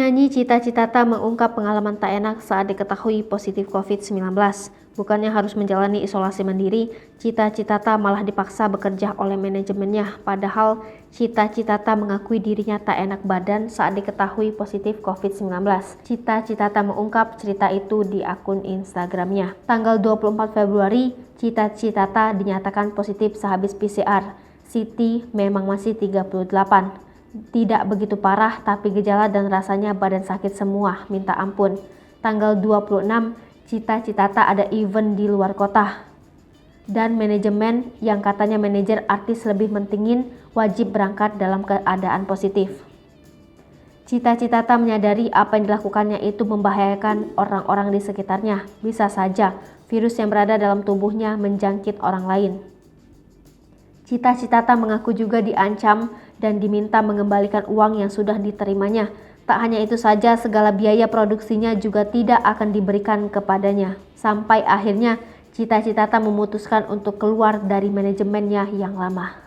Penyanyi Cita Citata mengungkap pengalaman tak enak saat diketahui positif COVID-19. Bukannya harus menjalani isolasi mandiri, Cita Citata malah dipaksa bekerja oleh manajemennya. Padahal Cita Citata mengakui dirinya tak enak badan saat diketahui positif COVID-19. Cita Citata mengungkap cerita itu di akun Instagramnya. Tanggal 24 Februari, Cita Citata dinyatakan positif sehabis PCR. Siti memang masih 38. Tidak begitu parah, tapi gejala dan rasanya badan sakit semua, minta ampun. Tanggal 26, Cita Citata ada event di luar kota. Dan manajemen yang katanya manajer artis lebih mentingin wajib berangkat dalam keadaan positif. Cita Citata menyadari apa yang dilakukannya itu membahayakan orang-orang di sekitarnya. Bisa saja virus yang berada dalam tubuhnya menjangkit orang lain. Cita Citata mengaku juga diancam dan diminta mengembalikan uang yang sudah diterimanya. Tak hanya itu saja, segala biaya produksinya juga tidak akan diberikan kepadanya. Sampai akhirnya Cita Citata memutuskan untuk keluar dari manajemennya yang lama.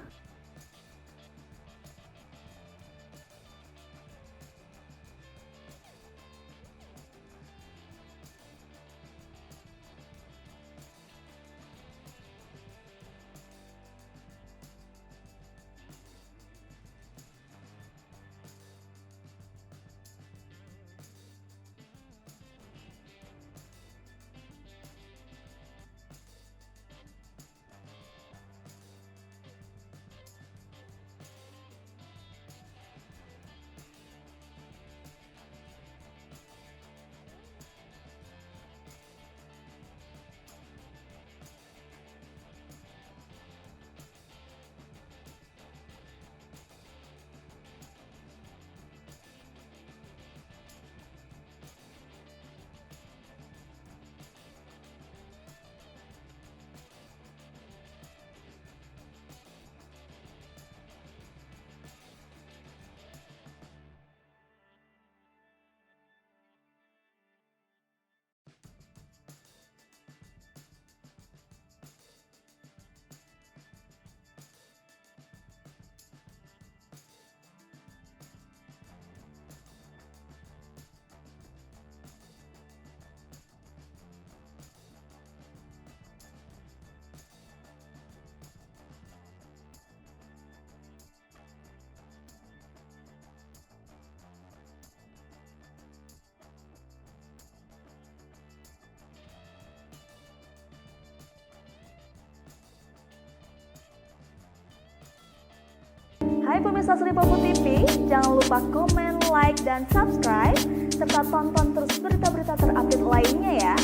Hai pemirsa Sri Popo TV, jangan lupa komen, like, dan subscribe, serta tonton terus berita-berita terupdate lainnya ya.